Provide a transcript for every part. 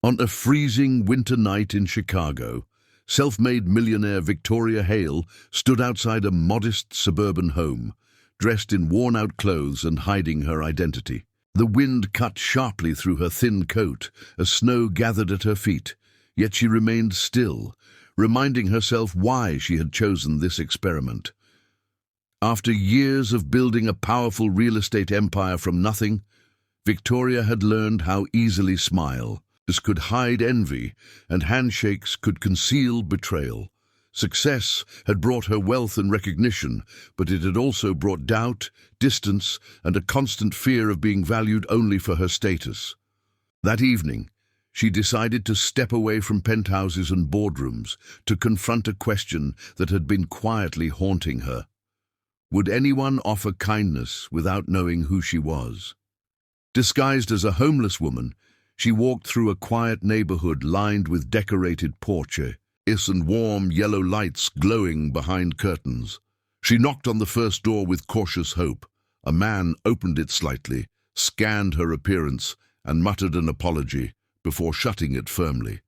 On a freezing winter night in Chicago, self-made millionaire Victoria Hale stood outside a modest suburban home, dressed in worn-out clothes and hiding her identity. The wind cut sharply through her thin coat as snow gathered at her feet, yet she remained still, reminding herself why she had chosen this experiment. After years of building a powerful real estate empire from nothing, Victoria had learned how easily smiles could hide envy and handshakes could conceal betrayal. Success had brought her wealth and recognition, but it had also brought doubt, distance, and a constant fear of being valued only for her status. That evening, she decided to step away from penthouses and boardrooms to confront a question that had been quietly haunting her. Would anyone offer kindness without knowing who she was? Disguised as a homeless woman, she walked through a quiet neighborhood lined with decorated porches and warm yellow lights glowing behind curtains. She knocked on the first door with cautious hope. A man opened it slightly, scanned her appearance, and muttered an apology before shutting it firmly.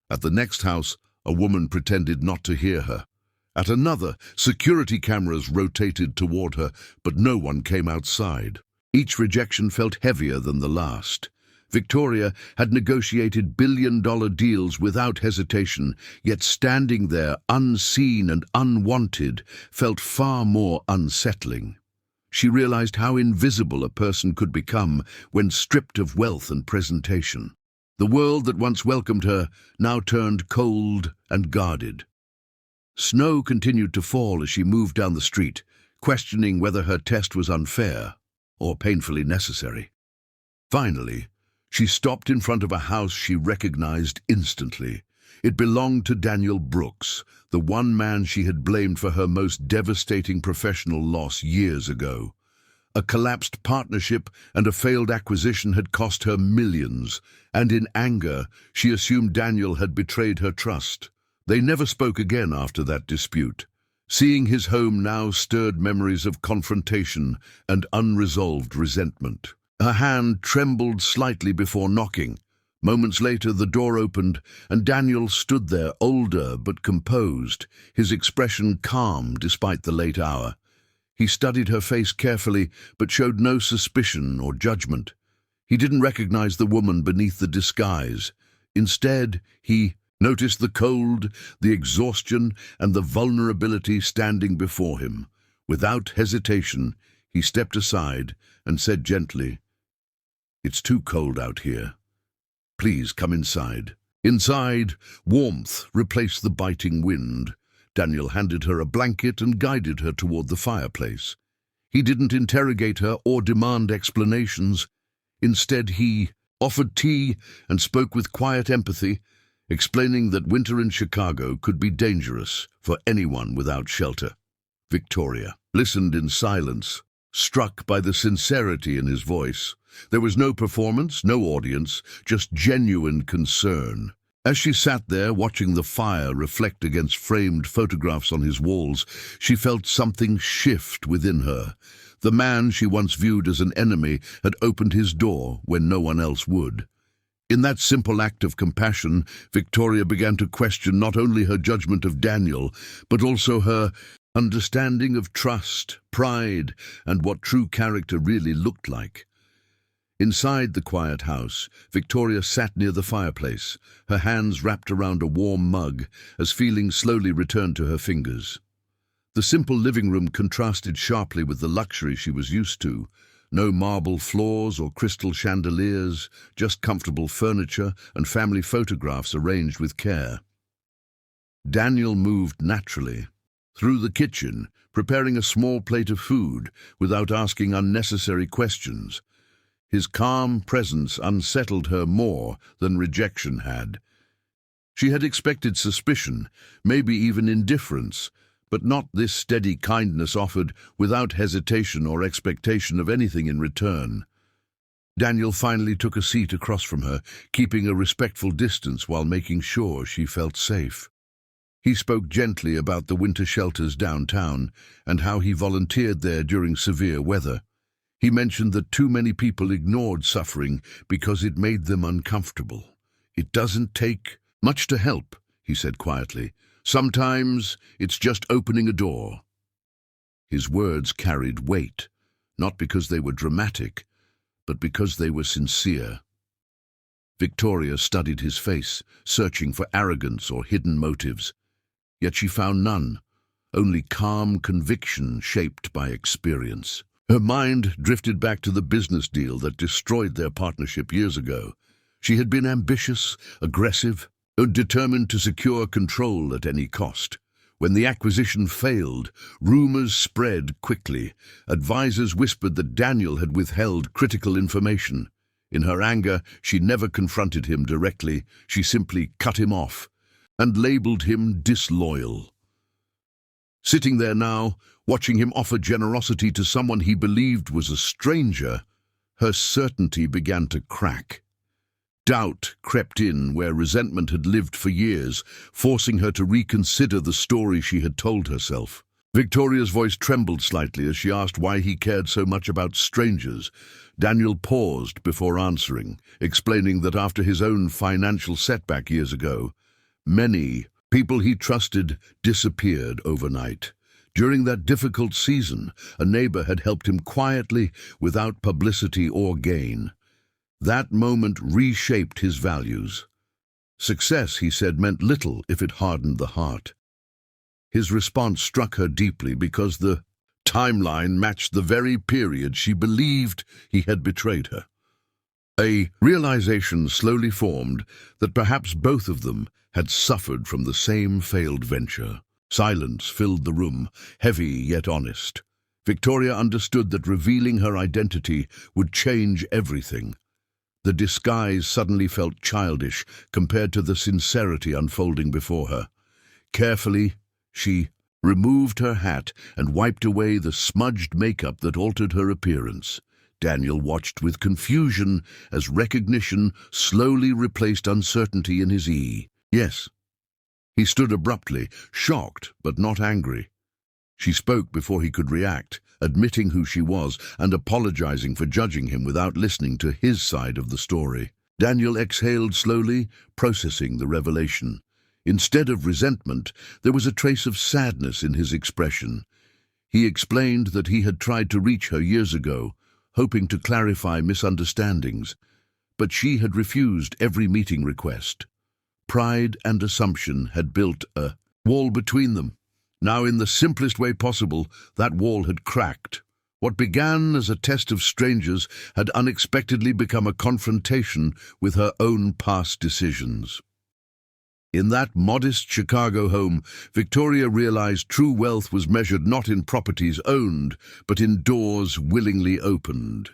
At the next house, a woman pretended not to hear her. At another, security cameras rotated toward her, but no one came outside. Each rejection felt heavier than the last. Victoria had negotiated billion-dollar deals without hesitation, yet standing there unseen and unwanted felt far more unsettling. She realized how invisible a person could become when stripped of wealth and presentation. The world that once welcomed her now turned cold and guarded. Snow continued to fall as she moved down the street, questioning whether her test was unfair or painfully necessary. Finally, she stopped in front of a house she recognized instantly. It belonged to Daniel Brooks, the one man she had blamed for her most devastating professional loss years ago. A collapsed partnership and a failed acquisition had cost her millions, and in anger, she assumed Daniel had betrayed her trust. They never spoke again after that dispute. Seeing his home now stirred memories of confrontation and unresolved resentment. Her hand trembled slightly before knocking. Moments later, the door opened, and Daniel stood there, older but composed, his expression calm despite the late hour. He studied her face carefully, but showed no suspicion or judgment. He didn't recognize the woman beneath the disguise. Instead, he noticed the cold, the exhaustion, and the vulnerability standing before him. Without hesitation, he stepped aside and said gently, "It's too cold out here. Please come inside." Inside, warmth replaced the biting wind. Daniel handed her a blanket and guided her toward the fireplace. He didn't interrogate her or demand explanations. Instead, he offered tea and spoke with quiet empathy, explaining that winter in Chicago could be dangerous for anyone without shelter. Victoria listened in silence, struck by the sincerity in his voice. There was no performance, no audience, just genuine concern. As she sat there watching the fire reflect against framed photographs on his walls, she felt something shift within her. The man she once viewed as an enemy had opened his door when no one else would. In that simple act of compassion, Victoria began to question not only her judgment of Daniel, but also her understanding of trust, pride, and what true character really looked like. Inside the quiet house, Victoria sat near the fireplace, her hands wrapped around a warm mug, as feeling slowly returned to her fingers. The simple living room contrasted sharply with the luxury she was used to. No marble floors or crystal chandeliers, just comfortable furniture and family photographs arranged with care. Daniel moved naturally through the kitchen, preparing a small plate of food without asking unnecessary questions. His calm presence unsettled her more than rejection had. She had expected suspicion, maybe even indifference, but not this steady kindness offered without hesitation or expectation of anything in return. Daniel finally took a seat across from her, keeping a respectful distance while making sure she felt safe. He spoke gently about the winter shelters downtown and how he volunteered there during severe weather. He mentioned that too many people ignored suffering because it made them uncomfortable. "It doesn't take much to help," he said quietly. "Sometimes it's just opening a door." His words carried weight, not because they were dramatic, but because they were sincere. Victoria studied his face, searching for arrogance or hidden motives. Yet she found none, only calm conviction shaped by experience. Her mind drifted back to the business deal that destroyed their partnership years ago. She had been ambitious, aggressive, and determined to secure control at any cost. When the acquisition failed, rumors spread quickly. Advisors whispered that Daniel had withheld critical information. In her anger, she never confronted him directly. She simply cut him off and labeled him disloyal. Sitting there now, watching him offer generosity to someone he believed was a stranger, her certainty began to crack. Doubt crept in where resentment had lived for years, forcing her to reconsider the story she had told herself. Victoria's voice trembled slightly as she asked why he cared so much about strangers. Daniel paused before answering, explaining that after his own financial setback years ago, many people he trusted disappeared overnight. During that difficult season, a neighbor had helped him quietly without publicity or gain. That moment reshaped his values. Success, he said, meant little if it hardened the heart. His response struck her deeply because the timeline matched the very period she believed he had betrayed her. A realization slowly formed that perhaps both of them had suffered from the same failed venture. Silence filled the room, heavy yet honest. Victoria understood that revealing her identity would change everything. The disguise suddenly felt childish compared to the sincerity unfolding before her. Carefully, she removed her hat and wiped away the smudged makeup that altered her appearance. Daniel watched with confusion as recognition slowly replaced uncertainty in his Yes. He stood abruptly, shocked but not angry. She spoke before he could react, admitting who she was and apologizing for judging him without listening to his side of the story. Daniel exhaled slowly, processing the revelation. Instead of resentment, there was a trace of sadness in his expression. He explained that he had tried to reach her years ago, hoping to clarify misunderstandings, but she had refused every meeting request. Pride and assumption had built a wall between them. Now, in the simplest way possible, that wall had cracked. What began as a test of strangers had unexpectedly become a confrontation with her own past decisions. In that modest Chicago home, Victoria realized true wealth was measured not in properties owned, but in doors willingly opened.